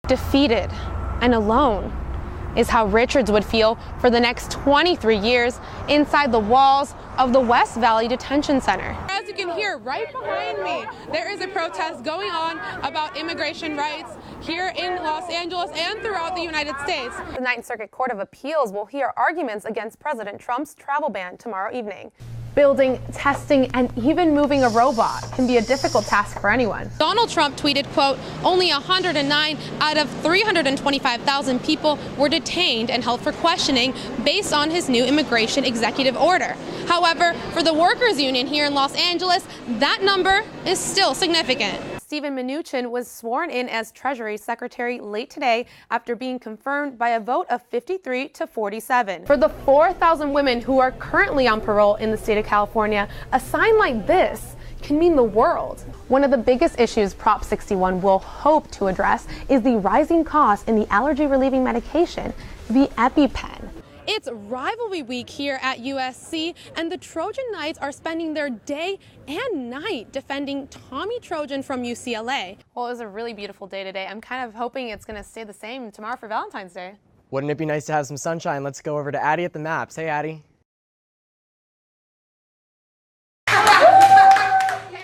Defeated and alone is how Richards would feel for the next 23 years inside the walls of the West Valley Detention Center. As you can hear right behind me, there is a protest going on about immigration rights here in Los Angeles and throughout the United States. The Ninth Circuit Court of Appeals will hear arguments against President Trump's travel ban tomorrow evening. Building, testing, and even moving a robot can be a difficult task for anyone. Donald Trump tweeted, quote, "Only 109 out of 325,000 people were detained and held for questioning based on his new immigration executive order." However, for the workers' union here in Los Angeles, that number is still significant. Steven Mnuchin was sworn in as Treasury Secretary late today after being confirmed by a vote of 53 to 47. For the 4,000 women who are currently on parole in the state of California, a sign like this can mean the world. One of the biggest issues Prop 61 will hope to address is the rising cost in the allergy-relieving medication, the EpiPen. It's rivalry week here at USC, and the Trojan Knights are spending their day and night defending Tommy Trojan from UCLA. Well, it was a really beautiful day today. I'm kind of hoping it's going to stay the same tomorrow for Valentine's Day. Wouldn't it be nice to have some sunshine? Let's go over to Addie at the Maps. Hey, Addie.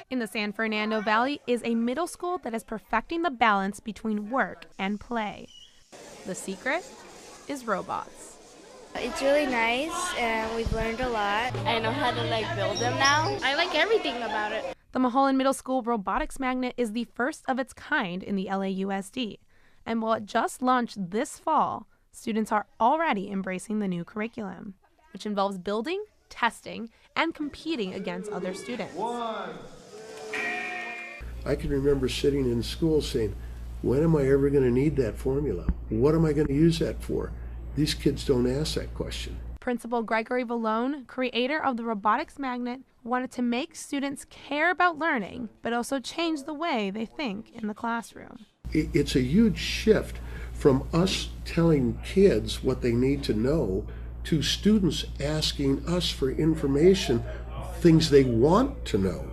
In the San Fernando Valley is a middle school that is perfecting the balance between work and play. The secret is robots. It's really nice and we've learned a lot. I know how to build them now. I like everything about it. The Mulholland Middle School Robotics Magnet is the first of its kind in the LAUSD. And while it just launched this fall, students are already embracing the new curriculum, which involves building, testing, and competing against other students. I can remember sitting in school saying, when am I ever going to need that formula? What am I going to use that for? These kids don't ask that question. Principal Gregory Vallone, creator of the Robotics Magnet, wanted to make students care about learning, but also change the way they think in the classroom. It's a huge shift from us telling kids what they need to know to students asking us for information, things they want to know.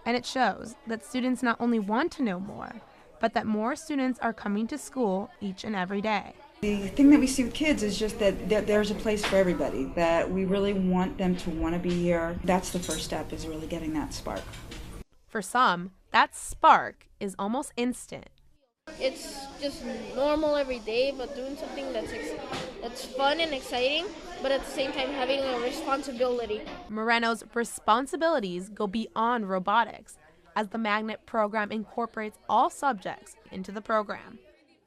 And it shows that students not only want to know more, but that more students are coming to school each and every day. The thing that we see with kids is just that there's a place for everybody, that we really want them to want to be here. That's the first step, is really getting that spark. For some, that spark is almost instant. It's just normal every day, but doing something that's fun and exciting, but at the same time having a responsibility. Moreno's responsibilities go beyond robotics, as the Magnet program incorporates all subjects into the program.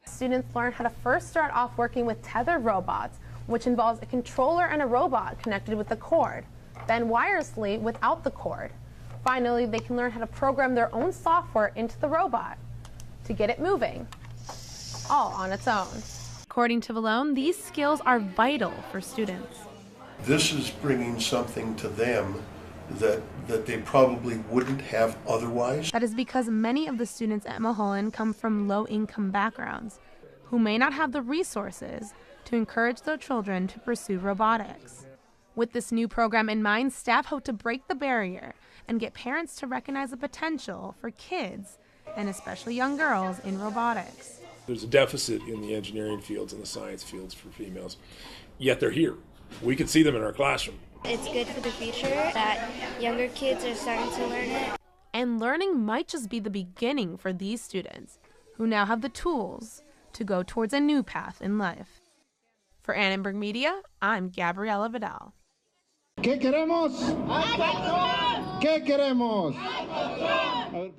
Students learn how to first start off working with tethered robots, which involves a controller and a robot connected with a cord, then wirelessly without the cord. Finally, they can learn how to program their own software into the robot to get it moving, all on its own. According to Vallone, these skills are vital for students. This is bringing something to them that they probably wouldn't have otherwise. That is because many of the students at Mulholland come from low-income backgrounds who may not have the resources to encourage their children to pursue robotics. With this new program in mind, staff hope to break the barrier and get parents to recognize the potential for kids, and especially young girls, in robotics. There's a deficit in the engineering fields and the science fields for females, yet they're here. We can see them in our classroom. It's good for the future that younger kids are starting to learn it. And learning might just be the beginning for these students, who now have the tools to go towards a new path in life. For Annenberg Media, I'm Gabriela Vidal. ¿Qué queremos? ¿Qué queremos?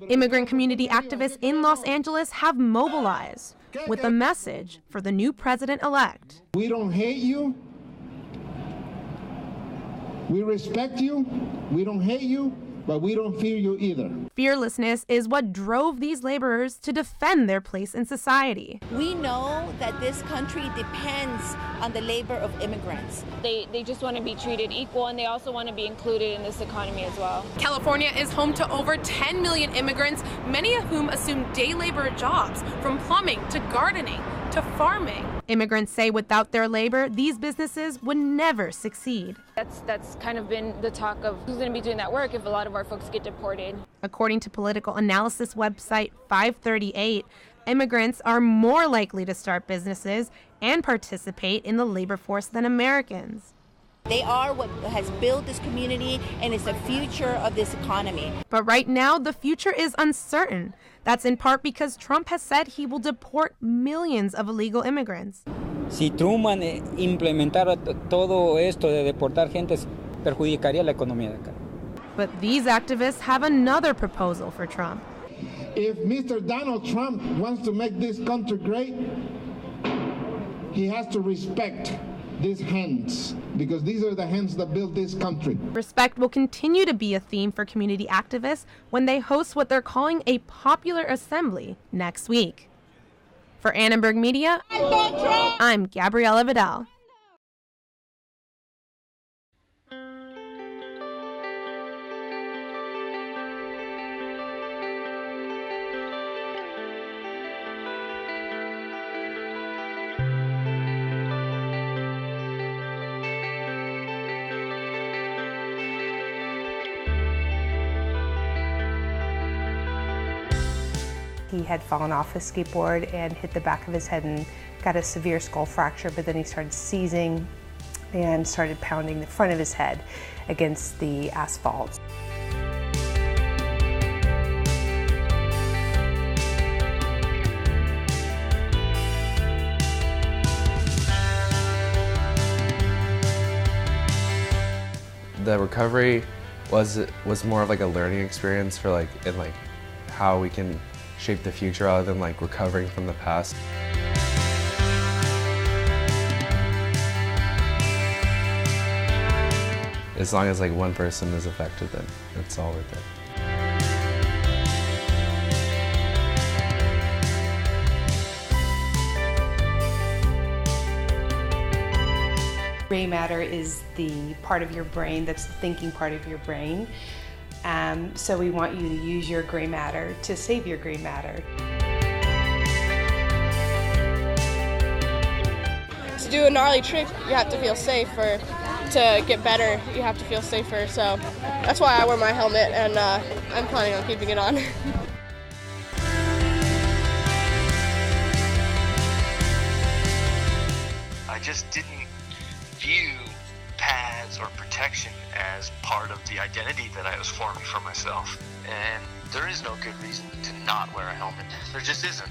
Immigrant community activists in Los Angeles have mobilized with a message for the new president-elect. We don't hate you. We respect you. We don't hate you, but we don't fear you either. Fearlessness is what drove these laborers to defend their place in society. We know that this country depends on the labor of immigrants. They just want to be treated equal, and they also want to be included in this economy as well. California is home to over 10 million immigrants, many of whom assume day labor jobs, from plumbing to gardening to farming. Immigrants say without their labor, these businesses would never succeed. That's kind of been the talk of who's going to be doing that work if a lot of our folks get deported. According to political analysis website 538, immigrants are more likely to start businesses and participate in the labor force than Americans. They are what has built this community and is the future of this economy. But right now, the future is uncertain. That's in part because Trump has said he will deport millions of illegal immigrants. Si Truman implementara todo esto de deportar gente, perjudicaría la economía de acá. But these activists have another proposal for Trump. If Mr. Donald Trump wants to make this country great, he has to respect these hands, because these are the hands that built this country. Respect will continue to be a theme for community activists when they host what they're calling a popular assembly next week. For Annenberg Media, I'm Gabriela Vidal. He had fallen off his skateboard and hit the back of his head and got a severe skull fracture, but then he started seizing and started pounding the front of his head against the asphalt. The recovery was more of like a learning experience for how we can shape the future rather than recovering from the past. As long as one person is affected, then it's all worth it. Gray matter is the part of your brain that's the thinking part of your brain. So we want you to use your gray matter to save your gray matter. To do a gnarly trick, you have to feel safe, or to get better, you have to feel safer. So that's why I wear my helmet, and I'm planning on keeping it on. I just didn't view pads or protection as part of the identity that I was forming for myself. And there is no good reason to not wear a helmet. There just isn't.